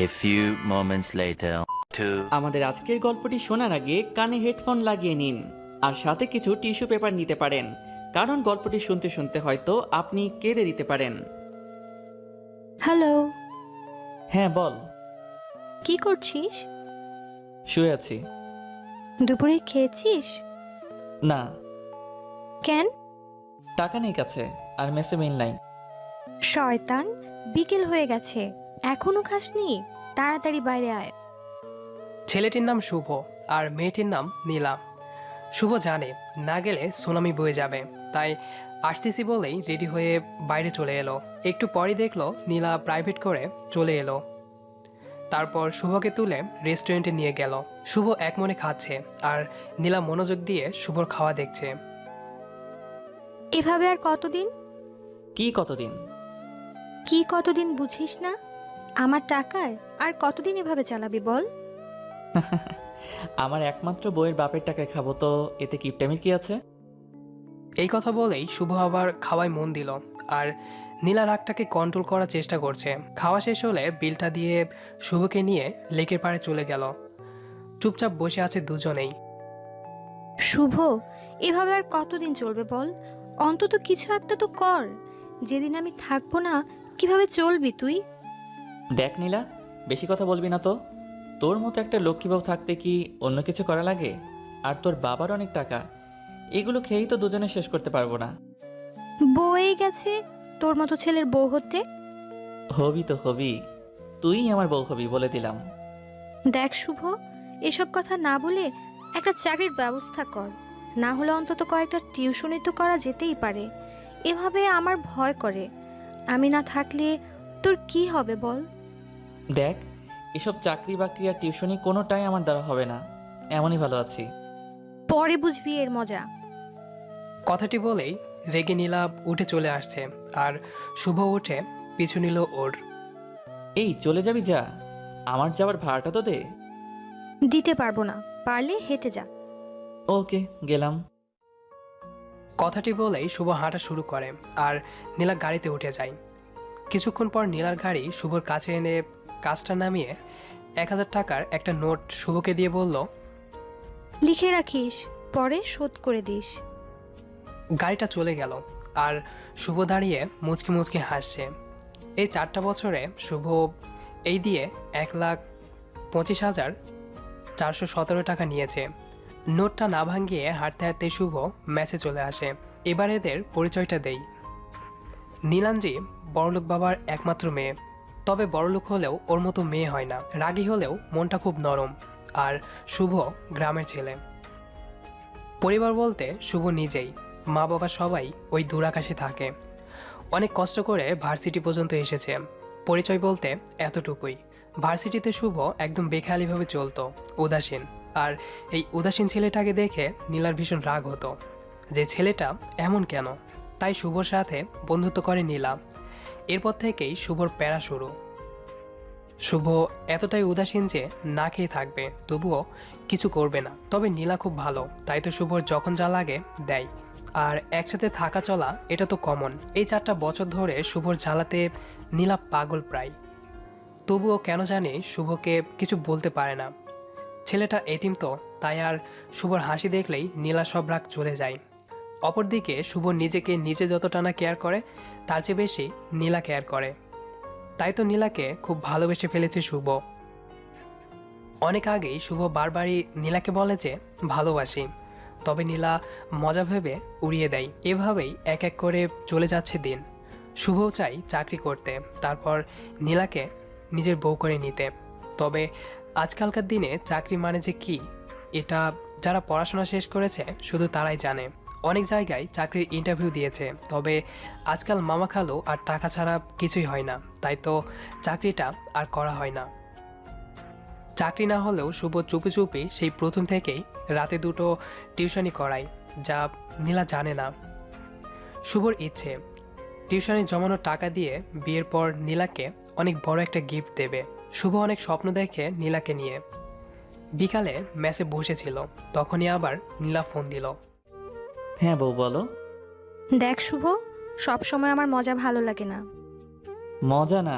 A few moments later. আমাদের আজকের গল্পটি শোনার আগে কানে হেডফোন লাগিয়ে নিন আর সাথে কিছু টিস্যু পেপার নিতে পারেন, কারণ গল্পটি শুনতে শুনতে হয়তো আপনি কেঁদে দিতে পারেন। হ্যালো, হ্যাঁ বল। কি করছিস? শুয়ে আছি। দুপুরে খেয়েছিস? না, কেন? টাকা নেই কাছে আর মেসে মিল নাই। শয়তান, বিকেল হয়ে গেছে, এখনো খাসনি? তাড়াতাড়ি বাইরে আয়। ছেলেটির নাম শুভ আর মেয়েটির নাম নীলা। শুভ জানে না গেলে সুনামি বয়ে যাবে, তাই আসতেছি বলেই রেডি হয়ে বাইরে চলে এলো। একটু পরই দেখলো নীলা প্রাইভেট করে চলে এলো। তারপর শুভকে তুলে রেস্টুরেন্টে নিয়ে গেল। শুভ এক মনে খাচ্ছে আর নীলা মনোযোগ দিয়ে শুভর খাওয়া দেখছে। এভাবে আর কতদিন? কি কতদিন? কি কতদিন বুঝিস না? আমার টাকায় আর কতদিন এভাবে চালাবি বল? আমার একমাত্র বইয়ের বাপের টাকায় খাবো, তো এতে কিপটামির কি আছে? এই কথা বলেই শুভ আবার খাওয়ায় মন দিল আর নীলা রাগটাকে কন্ট্রোল করার চেষ্টা করছে। খাওয়া শেষ হলে বিলটা দিয়ে শুভকে নিয়ে লেকের পাড়ে চলে গেল। চুপচাপ বসে আছে দুজনেই। শুভ, এভাবে আর কতদিন চলবে বল? অন্তত কিছু একটা তো কর। যেদিন আমি থাকবো না, কিভাবে চলবি তুই? দেখ নীলা, বেশি কথা বলবি না তো। তোর মতো একটা লক্ষ্মী বউ থাকতে কি অন্য কিছু করা লাগে? আর তোর বাবার অনেক টাকা, এগুলো খেয়েই তো দুজনে শেষ করতে পারবো না। বয়ে গেছে তোর মতো ছেলের বউ হতে। হবি তো হবি, তুই আমার বউ হবি বলে দিলাম। দেখ শুভ, এসব কথা না বলে একটা চাকরির ব্যবস্থা কর। না হলে অন্তত কয়েকটা টিউশনি তো করা যেতেই পারে। এভাবে আমার ভয় করে। আমি না থাকলে তোর কি হবে বল? দেখ, এসব চাকরি বাকরি আর টিউশনি কোনোটাই আমার দ্বারা হবে না, এমনই ভালো আছি। পরে বুঝবি এর মজা। কথাটি বলেই রেগে নীলা উঠে চলে আসছে আর শুভ উঠে পিছু নিল ওর। এই চলে যাবি যা, আমার যাওয়ার ভাড়াটা তো দে। দিতে পারবো না, পারলে হেঁটে যা। ওকে, গেলাম। কথাটি বলেই শুভ হাঁটা শুরু করে আর নীলা গাড়িতে উঠে যায়। কিছুক্ষণ পর নীলার গাড়ি শুভর কাছে এনে কাজটা নামিয়ে 1,000 টাকার একটা নোট শুভকে দিয়ে বলল, লিখে রাখিস, পরে শোধ করে দিস। গাড়িটা চলে গেল আর শুভ দাঁড়িয়ে মুচকি মুচকি হাসছে। এই 4টা বছরে শুভ এই দিয়ে 1,25,417 টাকা নিয়েছে। নোটটা না ভাঙিয়ে হাঁটতে হাঁটতে শুভ ম্যাচে চলে আসে। এবার এদের পরিচয়টা দেই। নীলান্দ্রি বড়লোক বাবার একমাত্র মেয়ে, তবে বড়লোক হলেও ওর মতো মেয়ে হয় না। রাগী হলেও মনটা খুব নরম। আর শুভ গ্রামের ছেলে। পরিবার বলতে শুভ নিজেই, মা বাবা সবাই ওই দূরাকাশে থাকে। অনেক কষ্ট করে ভার্সিটি পর্যন্ত এসেছে। পরিচয় বলতে এতটুকুই। ভার্সিটিতে শুভ একদম বেখেয়ালিভাবে চলতো, উদাসীন। আর এই উদাসীন ছেলেটাকে দেখে নীলার ভীষণ রাগ হতো যে ছেলেটা এমন কেন। তাই শুভর সাথে বন্ধুত্ব করে নীলা। এরপর থেকেই শুভর প্যারা শুরু। শুভ এতটাই উদাসীন যে না খেয়ে থাকবে, তবুও কিছু করবে না। তবে নীলা খুব ভালো, তাই তো শুভর যখন যা লাগে দেয়। আর একসাথে থাকা চলা এটা তো কমন। এই 4টা বছর ধরে শুভর জ্বালাতে নীলা পাগল প্রায়। তবুও কেন জানি শুভকে কিছু বলতে পারে না। ছেলেটা এতিম তো, তাই আর শুভর হাসি দেখলেই নীলা সব রাগ চলে যায়। অপরদিকে শুভ নিজেকে নিজে যতটা না কেয়ার করে, তার চেয়ে বেশি নীলা কেয়ার করে। তাই তো নীলাকে খুব ভালোবেসে ফেলেছে শুভ। অনেক আগেই শুভ বারবারই নীলাকে বলে যে ভালোবাসি, তবে নীলা মজা ভেবে উড়িয়ে দেয়। এভাবেই এক এক করে চলে যাচ্ছে দিন। শুভও চাই চাকরি করতে, তারপর নীলাকে নিজের বউ করে নিতে। তবে আজকালকার দিনে চাকরি মানে যে কি, এটা যারা পড়াশোনা শেষ করেছে শুধু তারাই জানে। অনেক জায়গায় চাকরির ইন্টারভিউ দিয়েছে, তবে আজকাল মামা খালু আর টাকা ছাড়া কিছুই হয় না, তাই তো চাকরিটা আর করা হয় না। চাকরি না হলেও শুভ চুপি চুপি সেই প্রথম থেকেই রাতে 2টো টিউশনি করায়, যা নীলা জানে না। শুভর ইচ্ছে টিউশনি জমানো টাকা দিয়ে বিয়ের পর নীলাকে অনেক বড় একটা গিফট দেবে। শুভ অনেক স্বপ্ন দেখে নীলাকে নিয়ে। বিকালে ম্যাচে বসেছিল, তখনই আবার নীলা ফোন দিল। হ্যাঁ বউ বলো। দেখ শুভ, সব সময় আমার মজা ভালো লাগে না। মজা না,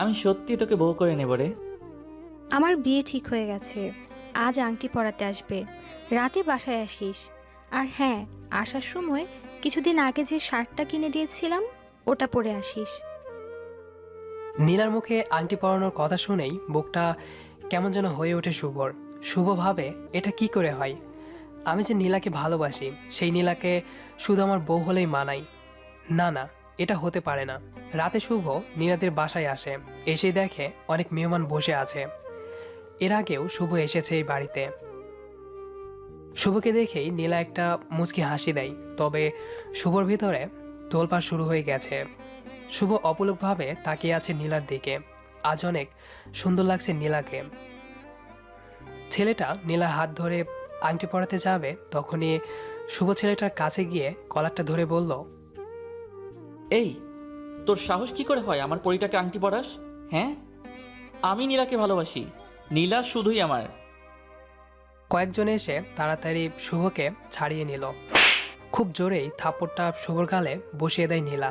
আমি সত্যি তোকে বউ করে নেব রে। আমার বিয়ে ঠিক হয়ে গেছে। আজ আংটি পরাতে আসবে, রাতে বাসায় আসিস। আর হ্যাঁ, আসার সময় কিছুদিন আগে যে শার্টটা কিনে দিয়েছিলাম ওটা পরে আসিস। নীলার মুখে আংটি পরানোর কথা শুনেই বুকটা কেমন যেন হয়ে ওঠে শুভর। শুভ ভাবে, এটা কি করে হয়? আমি যে নীলাকে ভালোবাসি, সেই নীলাকে শুধু আমার বউ হলেই মানাই। না না, এটা হতে পারে না। রাতে শুভ নীলাদের বাসায় আসে। এসেই দেখে অনেক মেহমান বসে আছে। এর আগেও শুভ এসেছে এই বাড়িতে। শুভকে দেখেই নীলা একটা মুচকি হাসি দেয়, তবে শুভর ভিতরে তোলপাড় শুরু হয়ে গেছে। শুভ অপলকভাবে তাকিয়ে আছে নীলার দিকে। আজ অনেক সুন্দর লাগছে নীলাকে। ছেলেটা নীলার হাত ধরে আংটি পরাতে যাবে, তখনই শুভ ছেলেটার কাছে গিয়ে কলারটা ধরে বলল, এই, তোর সাহস কি করে হয় আমার পরিটাকে আংটি পরাস? হ্যাঁ, আমি নীলাকে ভালোবাসি। নীলা শুধুই আমার। কয়েকজন এসে তাড়াতাড়ি শুভকে ছাড়িয়ে নিল। খুব জোরেই থাপ্পড়টা শুভর গালে বসিয়ে দেয় নীলা।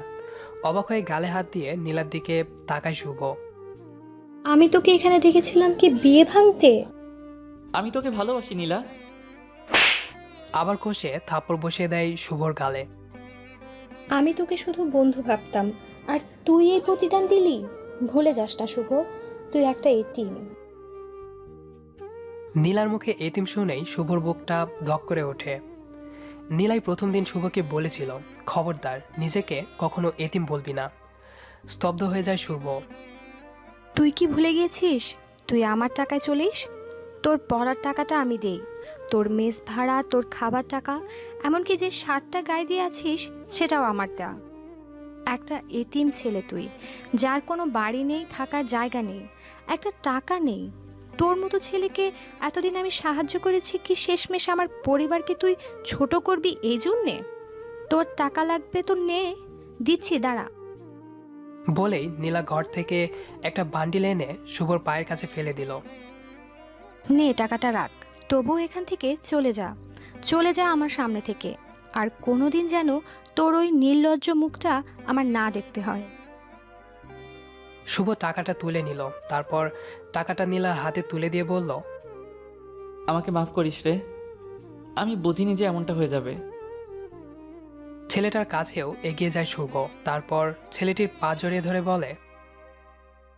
অবাক হয়ে গালে হাত দিয়ে নীলার দিকে তাকায় শুভ। আমি তোকে এখানে ডেকেছিলাম কি বিয়ে ভাঙতে? আমি তোকে ভালোবাসি নীলা। আবার কষে থাপ্পড় বসিয়ে দেয় শুভর গালে। আমি তোকে শুধু বন্ধু ভাবতাম, আর তুই এই প্রতিদান দিলি। ভুলে যাস না শুভ, তুই একটা এতিম। নীলার মুখে এতিম শুনেই শুভর বুকটা ধক করে ওঠে। নীলাই প্রথম দিন শুভকে বলেছিল, খবরদার নিজেকে কখনো এতিম বলবি না। স্তব্ধ হয়ে যায় শুভ। তুই কি ভুলে গিয়েছিস? তুই আমার টাকায় চলিস। তোর পড়ার টাকাটা আমি দেই, তোর মেস ভাড়া, তোর খাবার টাকা, এমনকি যে শার্টটা গায়ে দিয়ে আছিস সেটাও আমার দেওয়া। একটা এতিম ছেলে তুই, যার কোনো বাড়ি নেই, থাকার জায়গা নেই, একটা টাকা নেই। তোর মতো ছেলেকে এতদিন আমি সাহায্য করেছি কি শেষমেশ আমার পরিবারকে তুই ছোট করবি এই জন্যে? তোর টাকা লাগবে তো নে, দিচ্ছি, দাঁড়া। বলেই নীলা ঘর থেকে একটা বান্ডিল এনে শুভর পায়ের কাছে ফেলে দিল। নে, টাকাটা রাখ। তবু এখান থেকে চলে যা, চলে যা আমার সামনে থেকে। আর কোনোদিন যেন তোর ওই নির্লজ্জ মুখটা আমার না দেখতে হয়। শুভ টাকাটা তুলে নিল, তারপর টাকাটা নীলার হাতে তুলে দিয়ে বলল, আমাকে মাফ করিস রে, আমি বুঝিনি যে এমনটা হয়ে যাবে। ছেলেটার কাছেও এগিয়ে যায় শুভ। তারপর ছেলেটির পা জড়িয়ে ধরে বলে,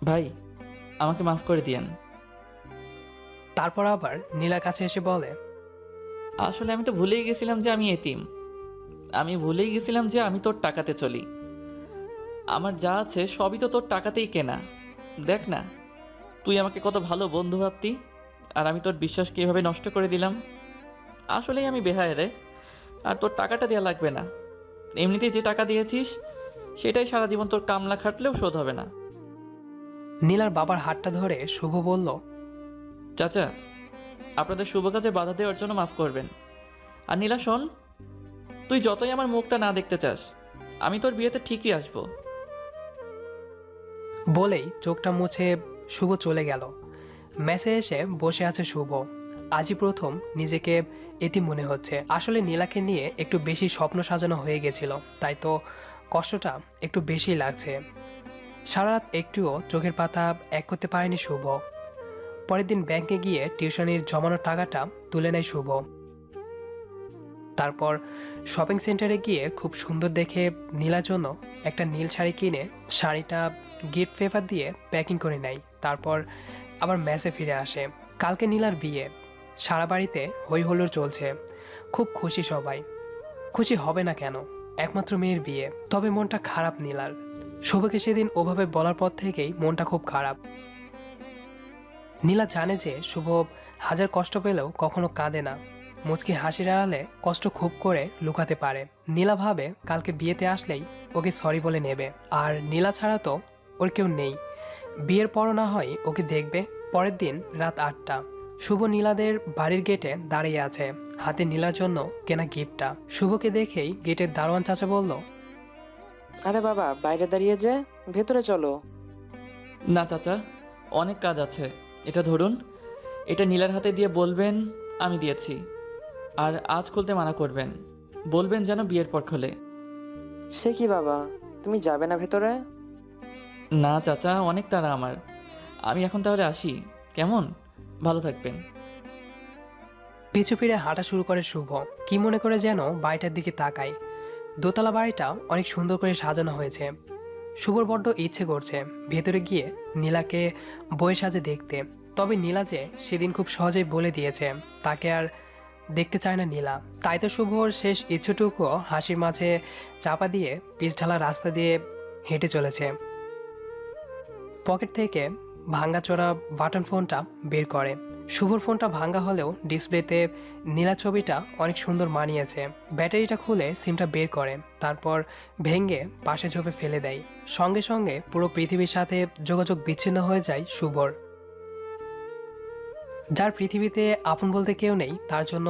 ভাই, আমাকে মাফ করে দিয়েন। তারপর আবার নীলার কাছে এসে বলে, আসলে আমি তো ভুলেই গেছিলাম যে আমি এতিম। আমি ভুলেই গেছিলাম যে আমি তোর টাকাতে চলি। আমার যা আছে সবই তো তোর টাকাতেই কেনা। দেখ না, তুই আমাকে কত ভালো বন্ধু ভাবতি, আর আমি তোর বিশ্বাসকে এভাবে নষ্ট করে দিলাম। আসলেই আমি বেহায় রে। আর তোর টাকাটা দেওয়া লাগবে না। এমনিতেই যে টাকা দিয়েছিস সেটাই সারা জীবন তোর কামলা খাটলেও শোধ হবে না। নীলার বাবার হাতটা ধরে শুভ বলল, চাচা, আপনাদের শুভ কাজে বাধা দেওয়ার জন্য মাফ করবেন। আর নীলা শোন, তুই যতই আমার মুখটা না দেখতে চাস, আমি তোর বিয়েতে ঠিকই আসবো। বলেই চোখটা মুছে শুভ চলে গেল। মেসে এসে বসে আছে শুভ। আজই প্রথম নিজেকে এতিম মনে হচ্ছে। আসলে নীলাকে নিয়ে একটু বেশি স্বপ্ন সাজানো হয়ে গেছিল, তাই তো কষ্টটা একটু বেশি লাগছে। সারা রাত একটুও চোখের পাতা এক করতে পারেনি শুভ। পরের দিন ব্যাংকে গিয়ে টিউশনির জমানো টাকাটা তুলে নেয় শুভ। তারপর শপিং সেন্টারে গিয়ে খুব সুন্দর দেখে নীলার জন্য একটা নীল শাড়ি কিনে শাড়িটা গিফট পেপার দিয়ে প্যাকিং করে নেয়। তারপর আবার মেসে ফিরে আসে। কালকে নীলার বিয়ে। সারা বাড়িতে হই হুল্লোড় চলছে। খুব খুশি সবাই। খুশি হবে না কেন, একমাত্র মেয়ের বিয়ে। তবে মনটা খারাপ নীলার। শুভকে সেদিন ওভাবে বলার পর থেকেই মনটা খুব খারাপ। নীলা জানে যে শুভ হাজার কষ্ট পেলেও কখনো কাঁদে না। মুচকি হাসির আড়ালে কষ্ট খুব করে লুকাতে পারে। নীলা ভাবে কালকে বিয়েতে আসলেই ওকে সরি বলে নেবে। আর নীলা ছাড়া তো ওর কেউ নেই। বিয়ের পরও না হয় ওকে দেখবে। পরের দিন রাত 8টা। শুভ নীলাদের বাড়ির গেটে দাঁড়িয়ে আছে, হাতে নীলার জন্য কেনা গিফটটা। শুভকে দেখেই গেটের দারোয়ান চাচা বলল, আরে বাবা, বাইরে দাঁড়িয়ে যে, ভেতরে চলো। না চাচা, অনেক কাজ আছে। এটা ধরুন, এটা নীলার হাতে দিয়ে বলবেন আমি দিয়েছি। আর আজ খুলতে মানা করবেন, বলবেন যেন বিয়ের পর খোলে। সে কি বাবা, তুমি যাবে না ভেতরে? না চাচা, অনেক তাড়া আমার। আমি এখন তাহলে আসি, কেমন? ভালো থাকবেন। পিছু ফিরে হাঁটা শুরু করে শুভ। কি মনে করে যেন বাড়িটার দিকে তাকায়। দোতলা বাড়িটা অনেক সুন্দর করে সাজানো হয়েছে। শুভর বড্ড ইচ্ছে করছে ভেতরে গিয়ে নীলাকে বইয়ের সাজে দেখতে। তবে নীলা যে সেদিন খুব সহজেই বলে দিয়েছে তাকে আর দেখতে চায় না নীলা। তাই তো শুভর শেষ ইচ্ছুটুকু হাসির মাঝে চাপা দিয়ে পিচ ঢালা রাস্তা দিয়ে হেঁটে চলেছে। পকেট থেকে ভাঙ্গাচোরা বাটন ফোনটা বের করে। শুভর ফোনটা ভাঙ্গা হলেও ডিসপ্লেতে নীলা ছবিটা অনেক সুন্দর মানিয়েছে। ব্যাটারিটা খুলে সিমটা বের করে, তারপর ভেঙে পাশে ঝোপে ফেলে দেয়। সঙ্গে সঙ্গে পুরো পৃথিবীর সাথে যোগাযোগ বিচ্ছিন্ন হয়ে যায় শুভর। যার পৃথিবীতে আপন বলতে কেউ নেই, তার জন্য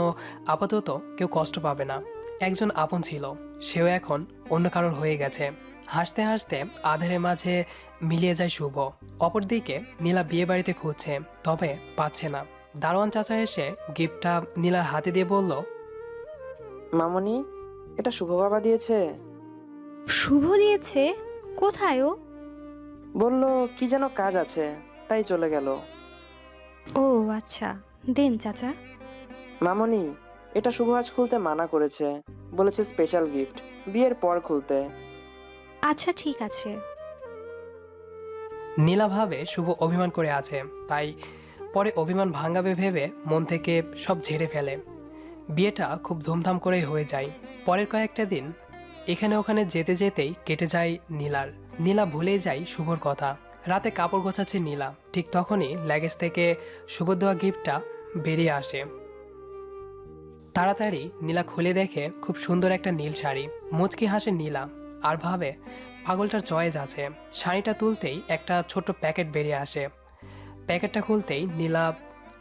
আপাতত কেউ কষ্ট পাবে না। একজন আপন ছিল, সেও এখন অন্য কারোর হয়ে গেছে। হাসতে হাসতে আধারের মাঝে মিলিয়ে যায় শুভ। অপরদিকে নীলা বিয়ে বাড়িতে খুঁজছে, তবে পাচ্ছে না। দারোয়ান চাচা এসে গিফটটা নীলার হাতে দিয়ে বলল, মামনি, এটা শুভ বাবা দিয়েছে। শুভ দিয়েছে? কোথায় ও? বলল কি যেন কাজ আছে, তাই চলে গেল। ও আচ্ছা, দেন চাচা। মামনি, এটা শুভ আজ খুলতে মানা করেছে, বলেছে স্পেশাল গিফট, বিয়ের পর খুলতে। আচ্ছা ঠিক আছে। নীলা ভাবে শুভ অভিমান করে আছে, তাই পরে অভিমান ভাঙাবে ভেবে মন থেকে সব ঝেড়ে ফেলে। বিয়েটা খুব ধুমধাম করেই হয়ে যায়। পরের কয়েকটা দিন এখানে ওখানে যেতে যেতেই কেটে যায় নীলার। নীলা ভুলেই যায় শুভর কথা। রাতে কাপড় গোছাচ্ছে নীলা, ঠিক তখনই লাগেজ থেকে শুভ দেওয়া গিফটটা বেরিয়ে আসে। তাড়াতাড়ি নীলা খুলে দেখে খুব সুন্দর একটা নীল শাড়ি। মুচকি হাসে নীলা আর ভাবে পাগলটার চয়েস আছে। শাড়িটা তুলতেই একটা ছোট্ট প্যাকেট বেরিয়ে আসে। প্যাকেটটা খুলতেই নীলা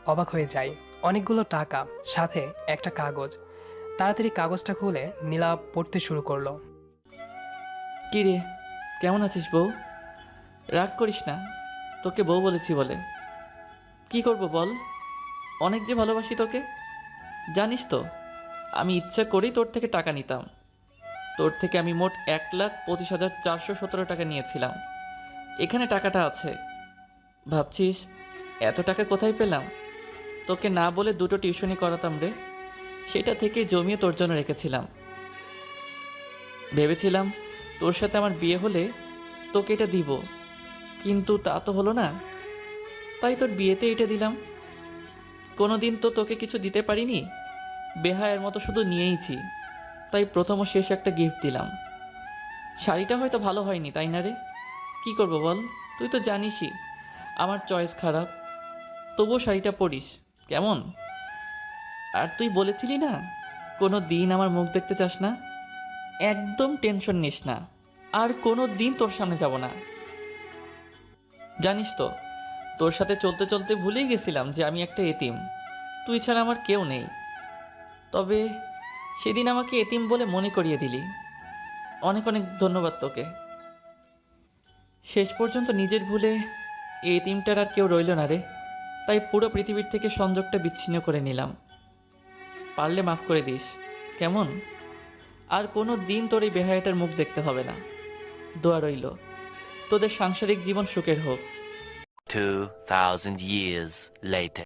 অবাক হয়ে যায়। অনেকগুলো টাকা, সাথে একটা কাগজ। তাড়াতাড়ি কাগজটা খুলে নীলা পড়তে শুরু করলো। কি রে, কেমন আছিস বউ? রাগ করিস না, তোকে বউ বলেছি বলে। কি করব বল, অনেক যে ভালোবাসি তোকে। জানিস তো, আমি ইচ্ছা করেই তোর থেকে টাকা নিতাম। তোর থেকে আমি মোট 1,25,417 টাকা নিয়েছিলাম। এখানে টাকাটা আছে। ভাবছিস এত টাকা কোথায় পেলাম? তোকে না বলে 2টো টিউশনি করাতাম রে, সেটা থেকে জমিয়ে তোর জন্য রেখেছিলাম। ভেবেছিলাম তোর সাথে আমার বিয়ে হলে তোকে এটা দিব, কিন্তু তা তো হলো না। তাই তোর বিয়েতে এটা দিলাম। কোনো দিন তো তোকে কিছু দিতে পারিনি, বেহায়ের মতো শুধু নিয়েইছি। তাই প্রথম ও শেষ একটা গিফট দিলাম। শাড়িটা হয়তো ভালো হয়নি, তাই না রে? কি করব বল, তুই তো জানিসই আমার চয়েস খারাপ। তবুও শাড়িটা পরিস কেমন? আর তুই বলেছিলি না কোনো দিন আমার মুখ দেখতে চাস না। একদম টেনশন নিস না, আর কোনো দিন তোর সামনে যাব না। জানিস তো, তোর সাথে চলতে চলতে ভুলেই গেছিলাম যে আমি একটা এতিম। তুই ছাড়া আমার কেউ নেই। তবে সেদিন আমাকে এতিম বলে মনে করিয়ে দিলি। অনেক অনেক ধন্যবাদ তোকে। শেষ পর্যন্ত নিজের ভুলে এই এতিমটার আর কেউ রইল না রে, তাই পুরো পৃথিবীর থেকে সংযোগটা বিচ্ছিন্ন করে নিলাম। পারলে মাফ করে দিস কেমন? আর কোনো দিন তোর এই বেহায়াটার মুখ দেখতে হবে না। দোয়া রইল তোদের সাংসারিক জীবন সুখের হোক। 2,000 years later.